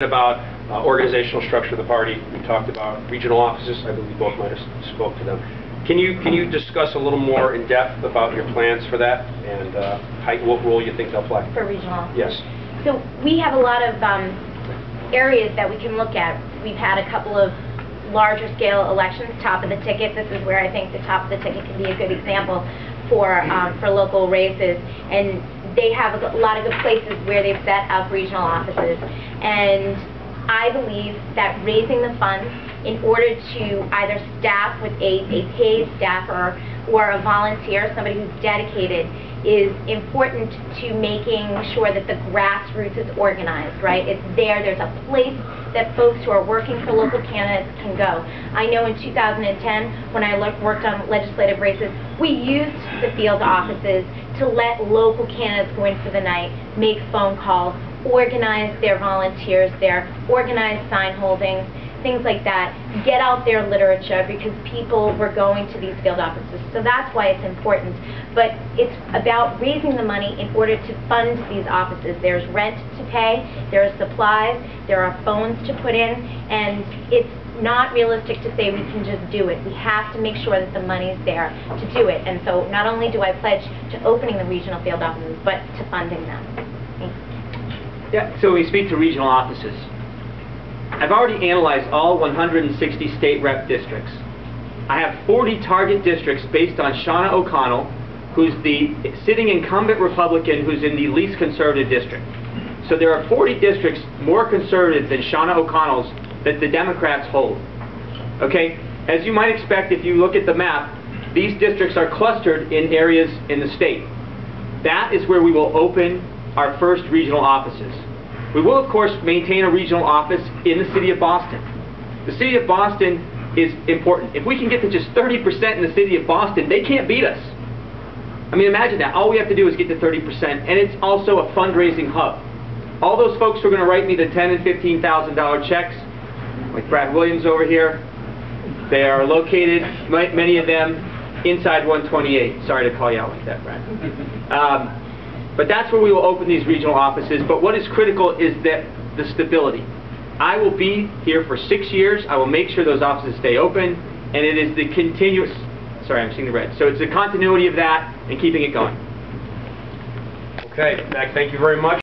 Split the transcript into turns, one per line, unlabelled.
About organizational structure of the party. We talked about regional offices. I believe both might have spoke to them. Can you discuss a little more in depth about your plans for that and what role you think they'll play?
For regional?
Yes.
So we have a lot of areas that we can look at. We've had a couple of larger scale elections, top of the ticket. This is where I think the top of the ticket can be a good example for local races. And they have a lot of good places where they've set up regional offices. And I believe that raising the funds in order to either staff with a paid staffer or a volunteer, somebody who's dedicated, is important to making sure that the grassroots is organized, right? It's there. There's a place that folks who are working for local candidates can go. I know in 2010, when I worked on legislative races, we used the field offices to let local candidates go in for the night, make phone calls, organize their volunteers there, organize sign holdings, things like that, get out their literature because people were going to these field offices. So that's why it's important. But it's about raising the money in order to fund these offices. There's rent to pay, there are supplies, there are phones to put in, and it's not realistic to say we can just do it. We have to make sure that the money's there to do it. And so not only do I pledge to opening the regional field offices, but to funding them. Thanks.
Yeah, so we speak to regional offices. I've already analyzed all 160 state rep districts. I have 40 target districts based on Shauna O'Connell, who's the sitting incumbent Republican who's in the least conservative district. So there are 40 districts more conservative than Shauna O'Connell's that the Democrats hold. Okay? As you might expect, if you look at the map, these districts are clustered in areas in the state. That is where we will open our first regional offices. We will, of course, maintain a regional office in the city of Boston. The city of Boston is important. If we can get to just 30% in the city of Boston, they can't beat us. I mean, imagine that. All we have to do is get to 30%, and it's also a fundraising hub. All those folks who are going to write me the $10,000 and $15,000 checks, like Brad Williams over here, they are located, many of them, inside 128. Sorry to call you out like that, Brad. But that's where we will open these regional offices. But what is critical is that the stability. I will be here for 6 years. I will make sure those offices stay open, and it is the continuous, sorry, I'm seeing the red. So it's the continuity of that and keeping it going.
Okay, Mac, thank you very much.